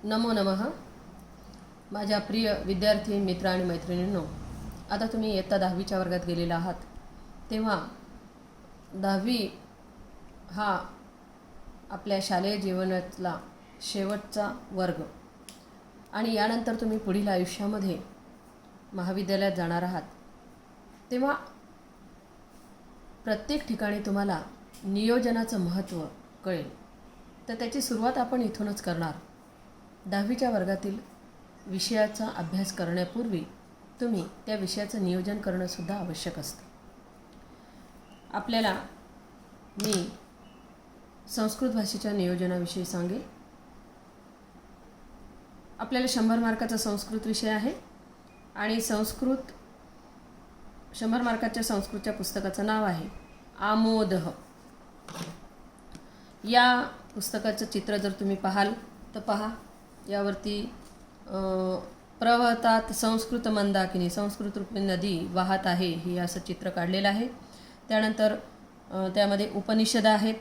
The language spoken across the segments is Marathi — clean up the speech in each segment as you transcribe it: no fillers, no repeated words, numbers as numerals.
नमो नमः. माझ्या प्रिय विद्यार्थी मित्र आणि मैत्रिणींनो, आता तुम्ही इयत्ता 10वीच्या वर्गात गेलेला आहात. तेव्हा 10वी हा आपल्या शालेय जीवनातला शेवटचा वर्ग आणि यानंतर तुम्ही पुढील आयुष्यामध्ये महाविद्यालयात जाणार आहात. तेव्हा प्रत्येक ठिकाणी तुम्हाला नियोजनाचं महत्त्व कळेल. तर त्याची सुरुवात आपण इथूनच करणार. 10वीच्या वर्गातील विषयाचा अभ्यास करण्यापूर्वी तुम्ही त्या विषयाचं नियोजन करणंसुद्धा आवश्यक असतं. आपल्याला मी संस्कृत भाषेच्या नियोजनाविषयी सांगेल. आपल्याला 100 मार्काचा संस्कृत विषय आहे आणि 100 मार्काच्या संस्कृतच्या पुस्तकाचं नाव आहे आमोदः. या पुस्तकाचं चित्र जर तुम्ही पाहाल तर पहा, यावरती प्रवहतात संस्कृत मंदाकिनी, संस्कृत रूपी नदी वाहत आहे, हे असं चित्र काढलेलं आहे. त्यानंतर त्यामध्ये उपनिषद आहेत.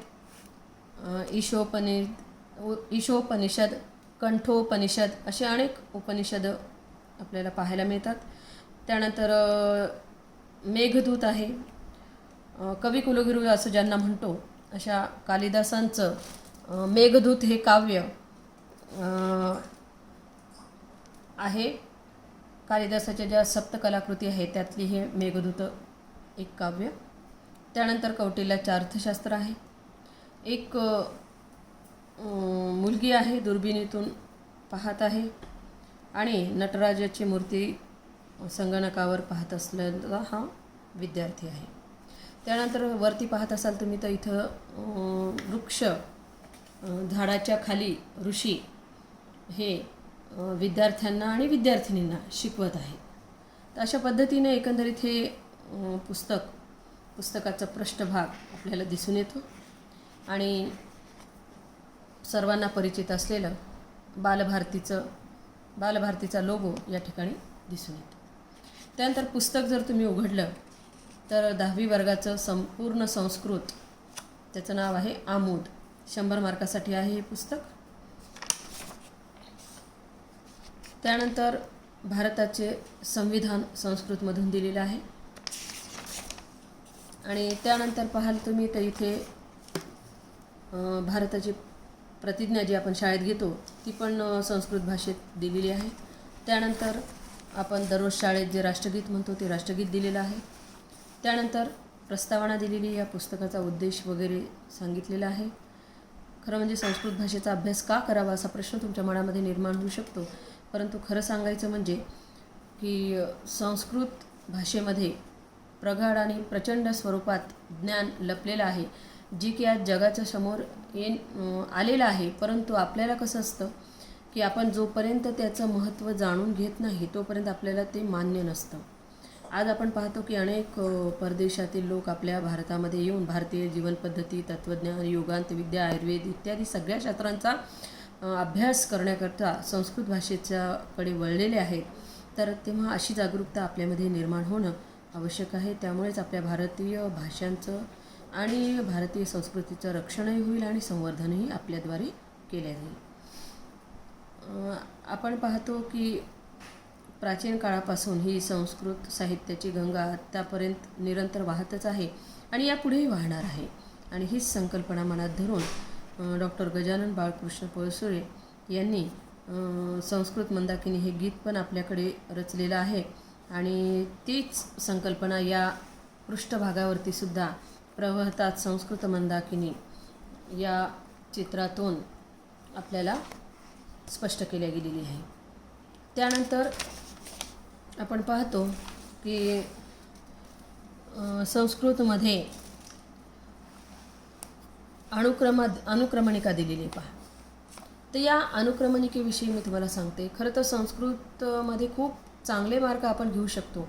ईशोपनिषद, कंठोपनिषद असे अनेक उपनिषद आपल्याला पाहायला मिळतात. त्यानंतर मेघदूत आहे. कवी कुलगुरू असं ज्यांना म्हणतो अशा कालिदासांचं मेघदूत हे काव्य आहे. कालिदासाच्या ज्या सप्तकलाकृती आहेत त्यातली हे मेघदूत एक काव्य. त्यानंतर कौटिल्याचे अर्थशास्त्र आहे. एक मुलगी आहे, दुर्बिणीतून पाहत आहे आणि नटराजाची मूर्ती संगणकावर पाहत असलेला हा विद्यार्थी आहे. त्यानंतर वरती पाहत असाल तुम्ही तर इथं वृक्ष, झाडाच्या खाली ऋषी हे विद्यार्थ्यांना आणि विद्यार्थिनींना शिकवत आहेत. तर अशा पद्धतीने एकंदरीत हे पुस्तकाचा पृष्ठभाग आपल्याला दिसून येतो आणि सर्वांना परिचित असलेलं बालभारतीचा लोगो या ठिकाणी दिसून येतो. त्यानंतर पुस्तक जर तुम्ही उघडलं तर 10वी वर्गाचं संपूर्ण संस्कृत, त्याचं नाव आहे आमोद. 100 मार्कासाठी आहे हे पुस्तक. त्यानंतर भारताचे संविधान संस्कृतमधून दिलेलं आहे आणि त्यानंतर पाहाल तुम्ही तर इथे भारताची प्रतिज्ञा जी आपण शाळेत घेतो ती पण संस्कृत भाषेत दिलेली आहे. त्यानंतर आपण दररोज शाळेत जे राष्ट्रगीत म्हणतो ते राष्ट्रगीत दिलेलं आहे. त्यानंतर प्रस्तावना दिलेली, या पुस्तकाचा उद्देश वगैरे सांगितलेला आहे. खरं म्हणजे संस्कृत भाषेचा अभ्यास का करावा असा प्रश्न तुमच्या मनामध्ये निर्माण होऊ शकतो, परंतु खरं सांगायचं म्हणजे की संस्कृत भाषेमध्ये प्रगाढ आणि प्रचंड स्वरूपात ज्ञान लपलेलं आहे, जी की आज जगाच्या समोर आलेलं आहे. परंतु आपल्याला कसं असतं की आपण जोपर्यंत त्याचं महत्त्व जाणून घेत नाही तोपर्यंत आपल्याला ते मान्य नसतं. आज आपण पाहतो की अनेक परदेशातील लोक आपल्या भारतामध्ये येऊन भारतीय जीवनपद्धती, तत्त्वज्ञान, योगांतविद्या, आयुर्वेद इत्यादी सगळ्या शास्त्रांचा अभ्यास करण्याकरता संस्कृत भाषेच्याकडे वळलेले आहेत. तर तेव्हा अशी जागरूकता आपल्यामध्ये निर्माण होणं आवश्यक आहे. त्यामुळेच आपल्या भारतीय भाषांचं आणि भारतीय संस्कृतीचं रक्षणही होईल आणि संवर्धनही आपल्याद्वारे केले जाईल. आपण पाहतो की प्राचीन काळापासून ही संस्कृत साहित्याची गंगा आत्तापर्यंत निरंतर वाहतच आहे आणि यापुढेही वाहणार आहे. आणि हीच संकल्पना मनात धरून डॉक्टर गजानन बाळकृष्ण पळसुरे यांनी संस्कृत मंदाकिनी हे गीत पण आपल्याकडे रचलेलं आहे आणि तीच संकल्पना या पृष्ठभागावरती सुद्धा प्रवहतात संस्कृत मंदाकिनी या चित्रातून आपल्याला स्पष्ट केल्या गेलेली आहे. त्यानंतर आपण पाहतो की संस्कृतमध्ये अनुक्रमणिका दिलेली पहा. तर या अनुक्रमणिकेविषयी मी तुम्हाला सांगते. खरं तर संस्कृतमध्ये खूप चांगले मार्क आपण घेऊ शकतो,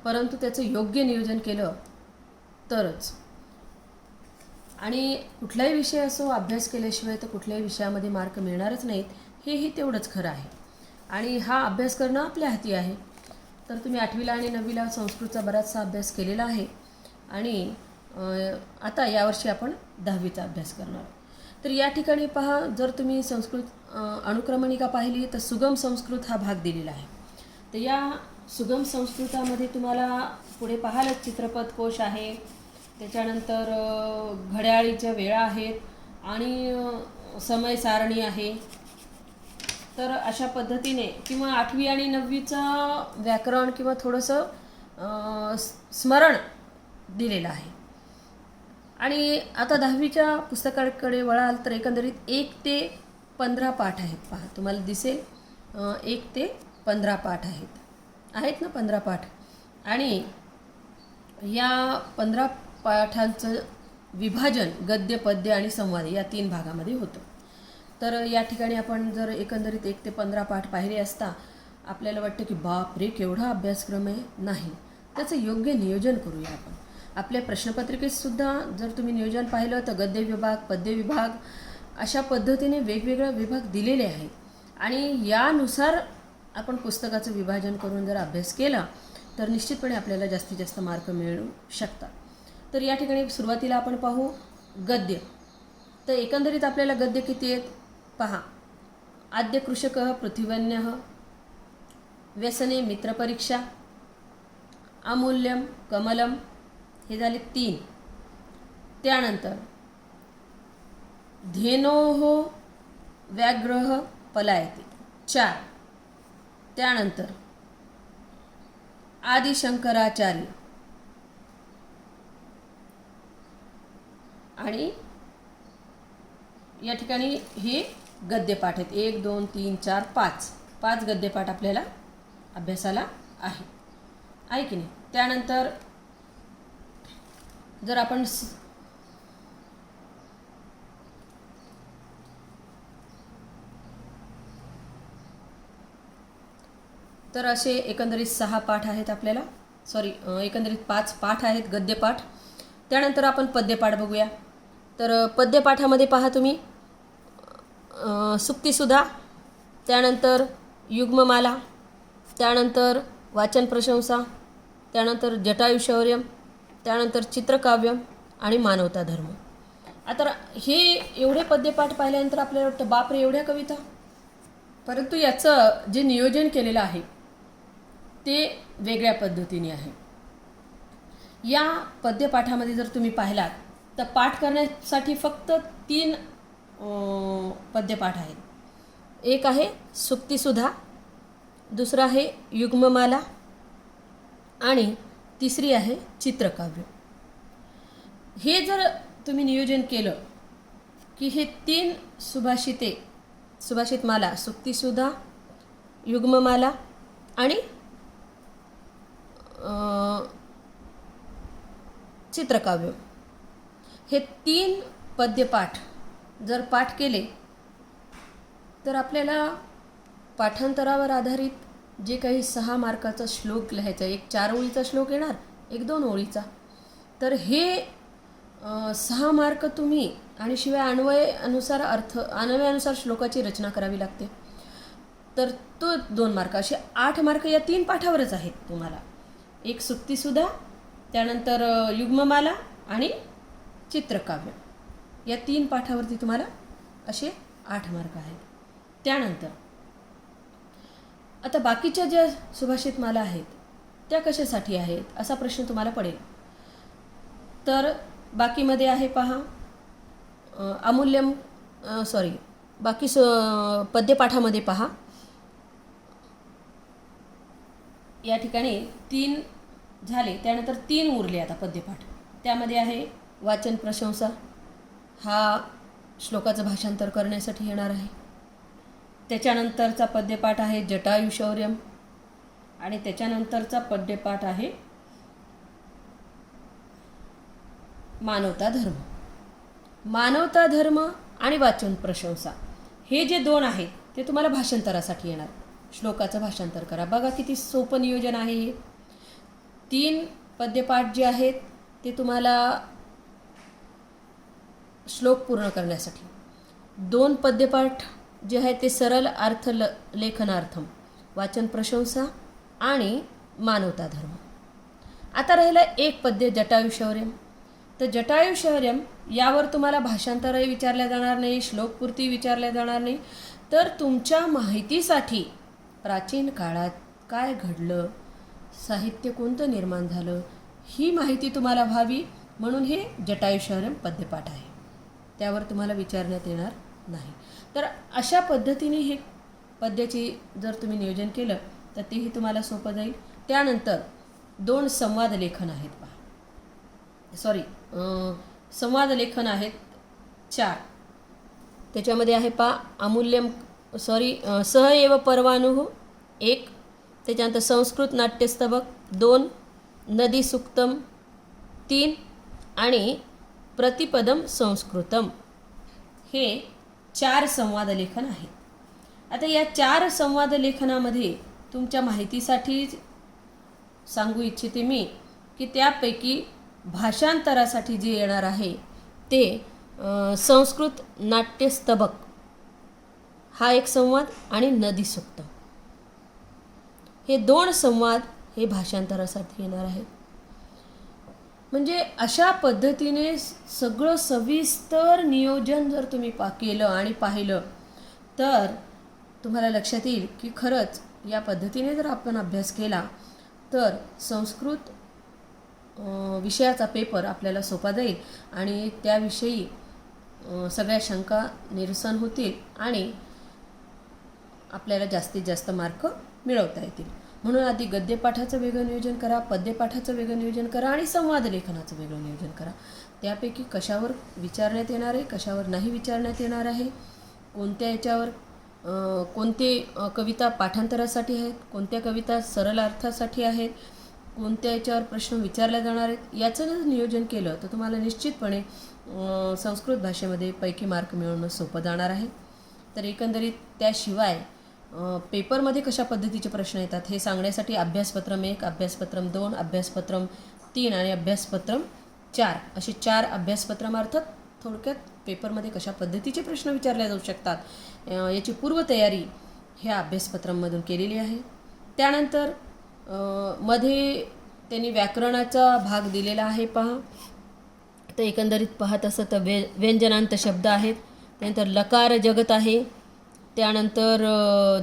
परंतु त्याचं योग्य नियोजन केलं तरच. आणि कुठलाही विषय असो, अभ्यास केल्याशिवाय तर कुठल्याही विषयामध्ये मार्क मिळणारच नाहीत, हेही तेवढंच खरं आहे. आणि हा अभ्यास करणं आपल्या हाती आहे. तर तुम्ही 8वीला आणि 9वीला संस्कृतचा बराचसा अभ्यास केलेला आहे आणि आता यावर्षी आपण 10वीचा अभ्यास करणार. तर या ठिकाणी पहा, जर तुम्ही संस्कृत अनुक्रमणिका पाहिली तर सुगम संस्कृत हा भाग दिलेला आहे. तर या सुगम संस्कृतामध्ये तुम्हाला पुढे पाहालच चित्रपट कोश आहे, त्याच्यानंतर घड्याळीच्या वेळा आहेत आणि समय सारणी आहे. तर अशा पद्धतीने किंवा 8वी आणि 9वीचं व्याकरण किंवा थोडंसं स्मरण दिलेलं आहे. आणि आता 10वीच्या पुस्तकाकडे वळाल तर एकंदरीत 1 ते 15 पाठ आहेत. पहा, तुम्हाला दिसेल 1 ते 15 पाठ आहेत ना, 15 पाठ. आणि या 15 पाठांचं विभाजन गद्य, पद्य आणि संवाद या 3 भागामध्ये होतं. तर या ठिकाणी आपण जर एकंदरीत 1 ते 15 पाठ पाहिले असता आपल्याला वाटतं की बाप रे केवढा अभ्यासक्रम आहे. नाही, त्याचं योग्य नियोजन करूया आपण. आपल्या प्रश्नपत्रिकेतसुद्धा जर तुम्ही नियोजन पाहिलं तर गद्य विभाग, पद्य विभाग अशा पद्धतीने वेगवेगळे विभाग दिलेले आहेत. आणि यानुसार आपण पुस्तकाचं विभाजन करून जर अभ्यास केला तर निश्चितपणे आपल्याला जास्तीत जास्त मार्क मिळू शकतात. तर या ठिकाणी सुरुवातीला आपण पाहू गद्य. तर एकंदरीत आपल्याला गद्य किती आहेत पहा. आद्य कृषकः पृथिव्यन्यः, व्यसने मित्रपरीक्षा, अमूल्यम, कमलम हे झाले 3. त्यानंतर धेनोः व्याघ्रः पलायते 4. त्यानंतर आदिशंकराचार्य आणि या ठिकाणी हे गद्यपाठ आहेत. 1 2 3 4 5 गद्यपाठ आपल्याला अभ्यासाला आहे की नाही. त्यानंतर जर आपण तर असे एकंदरीत 6 पाठ आहेत आपल्याला, एकंदरीत 5 पाठ आहेत गद्यपाठ. त्यानंतर आपण पद्यपाठ बघूया. तर पद्यपाठामध्ये पहा तुम्ही सुक्तीसुधा, त्यानंतर युग्ममाला, त्यानंतर वाचन प्रशंसा, त्यानंतर जटायुशौर्यम, त्यानंतर चित्रकाव्यम आणि मानवता धर्म. आता हे एवढे पद्यपाठ पाहिल्यानंतर आपल्याला वाटतं बापरे एवढ्या कविता. परंतु याचं जे नियोजन केलेलं आहे ते वेगळ्या पद्धतीने आहे. या पद्यपाठामध्ये जर तुम्ही पाहिलात तर पाठ करण्यासाठी फक्त 3 पद्यपाठ आहेत. एक आहे सुक्तीसुधा, दुसरा आहे युग्ममाला आणि तिसरी आहे चित्रकाव्य. हे जर तुम्ही नियोजन केलं की हे 3 सुभाषितमाला, सुक्तीसुधा, युग्ममाला आणि चित्रकाव्य, हे 3 पद्यपाठ जर पाठ केले तर आपल्याला पाठांतरावर आधारित जे काही 6 मार्काचा श्लोक लिहायचा, एक 4 ओळीचा श्लोक येणार, एक 2 ओळीचा. तर हे 6 मार्क तुम्ही आणि शिवाय अन्वयानुसार श्लोकाची रचना करावी लागते. तर तो 2 मार्क, असे 8 मार्क या 3 पाठावरच आहेत तुम्हाला. एक सुक्तीसुधा, त्यानंतर युग्ममाला आणि चित्रकाव्य, या 3 पाठावरती तुम्हाला असे 8 मार्क आहेत. त्यानंतर आता बाकीच्या ज्या सुभाषितमाला आहेत त्या कशासाठी आहेत असा प्रश्न तुम्हाला पडेल. तर बाकीमध्ये आहे पहा अमूल्यम, बाकी पद्यपाठामध्ये पहा या ठिकाणी 3 झाले. त्यानंतर 3 उरले आता पद्यपाठ. त्यामध्ये आहे वाचन प्रशंसा, हा श्लोकाचं भाषांतर करण्यासाठी येणार आहे. त्याच्यानंतरचा पद्यपाठ आहे जटायुशौर्यम आणि त्याच्यानंतरचा पद्यपाठ आहे मानवता धर्म. मानवता धर्म आणि वाचन प्रशंसा हे जे 2 आहेत ते तुम्हाला भाषांतरासाठी येणार. श्लोकाचं भाषांतर करा. बघा किती सोपं नियोजन आहे हे. 3 पद्यपाठ जे आहेत ते तुम्हाला श्लोक पूर्ण करण्यासाठी, 2 पद्यपाठ जे आहेत ते सरळ अर्थ लेखनार्थम, वाचन प्रशंसा आणि मानवता धर्म. आता राहिला एक पद्य जटायुशौर्यम. तर जटायू शौर्यम यावर तुम्हाला भाषांतरही विचारल्या जाणार नाही, श्लोकपूर्ती विचारल्या जाणार नाही. तर तुमच्या माहितीसाठी प्राचीन काळात काय घडलं, साहित्य कोणतं निर्माण झालं, ही माहिती तुम्हाला व्हावी म्हणून हे जटायू शौर्यम पद्यपाठ आहे. त्यावर तुम्हाला विचारण्यात येणार नाही. तर अशा पद्धतीने हे पद्याची जर तुम्ही नियोजन केलं तर तेही तुम्हाला सोपं जाईल. त्यानंतर 2 संवाद लेखन आहेत संवाद लेखन आहेत 4. त्याच्यामध्ये आहे अमूल्यम सह एव परवानुः 1. त्याच्यानंतर संस्कृत नाट्यस्तबक 2. नदी सुक्तम 3. आणि प्रतिपदम संस्कृतम हे 4 संवाद लेखन आहेत. आता या 4 संवाद लेखनामध्ये तुमच्या माहितीसाठी सांगू इच्छिते मी की त्यापैकी भाषांतरासाठी जे येणार आहे ते संस्कृत नाट्यस्तबक हा एक संवाद आणि नदी सुक्त हे 2 संवाद हे भाषांतरासाठी येणार आहेत. म्हणजे अशा पद्धतीने सगळं सविस्तर नियोजन जर तुम्ही केलं आणि पाहिलं तर तुम्हाला लक्षात येईल की खरंच या पद्धतीने जर आपण अभ्यास केला तर संस्कृत विषयाचा पेपर आपल्याला सोपा जाईल आणि त्याविषयी सगळ्या शंका निरसन होतील आणि आपल्याला जास्तीत जास्त मार्क मिळवता येतील. म्हणून आधी गद्यपाठाचं वेगळं नियोजन करा, पद्यपाठाचं वेगळं नियोजन करा आणि संवाद लेखनाचं वेगळं नियोजन करा. त्यापैकी कशावर विचारण्यात येणार आहे, कशावर नाही विचारण्यात येणार आहे, कोणत्या याच्यावर कोणते कविता पाठांतरासाठी आहेत, कोणत्या कविता सरळ अर्थासाठी आहेत, कोणत्या याच्यावर प्रश्न विचारले जाणार आहेत, याचं जर नियोजन केलं तर तुम्हाला निश्चितपणे संस्कृत भाषेमध्ये पैकी मार्क मिळवणं सोपं जाणार आहे. तर एकंदरीत त्याशिवाय पेपरमध्ये कशा पद्धतीचे प्रश्न येतात हे सांगण्यासाठी अभ्यासपत्रम 1, अभ्यासपत्रम 2, अभ्यासपत्रम 3 आणि अभ्यासपत्रम 4 असे 4 अभ्यासपत्रम अर्थात थोडक्यात पेपरमध्ये कशा पद्धतीचे प्रश्न विचारले जाऊ शकतात याची पूर्वतयारी ह्या अभ्यासपत्रांमधून केलेली आहे. त्यानंतर मध्ये त्यांनी व्याकरणाचा भाग दिलेला आहे पहा. तर एकंदरीत पाहत असं तर व्यंजनांत शब्द आहेत, त्यानंतर लकार जगत आहे, त्यानंतर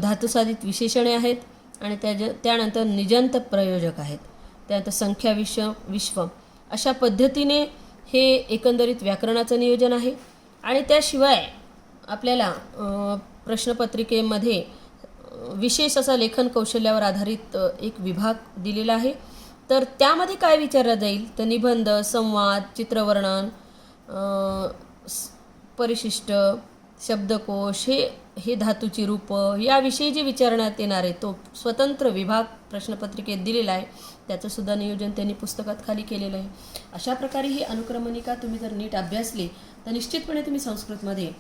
धातुसाधित विशेषणे आहेत आणि त्यानंतर निजंत प्रयोजक आहेत, त्यानंतर संख्या विश्व अशा पद्धतीने हे एकंदरीत व्याकरणाचं नियोजन आहे. आणि त्याशिवाय आपल्याला प्रश्नपत्रिकेमध्ये विशेष असा लेखन कौशल्यावर आधारित एक विभाग दिलेला आहे. तर त्यामध्ये काय विचारलं जाईल तर निबंध, संवाद, चित्रवर्णन, परिशिष्ट, शब्दकोश हे धातूची रूपं याविषयी जे विचारण्यात येणार आहे तो स्वतंत्र विभाग प्रश्नपत्रिकेत दिलेला आहे. त्याचंसुद्धा नियोजन त्यांनी पुस्तकात खाली केलेलं आहे. अशा प्रकारे ही अनुक्रमणिका तुम्ही जर नीट अभ्यासली तर निश्चितपणे तुम्ही संस्कृतमध्ये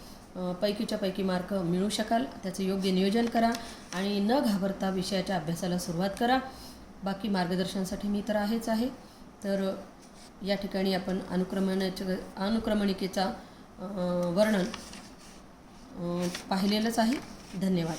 पैकीच्या पैकी मार्क मिळवू शकाल. त्याचं योग्य नियोजन करा आणि न घाबरता विषयाच्या अभ्यासाला सुरुवात करा. बाकी मार्गदर्शनासाठी मी तर आहेच आहे. तर या ठिकाणी आपण अनुक्रमणिकेचा वर्णन पाहिलेलंच आहे. धन्यवाद.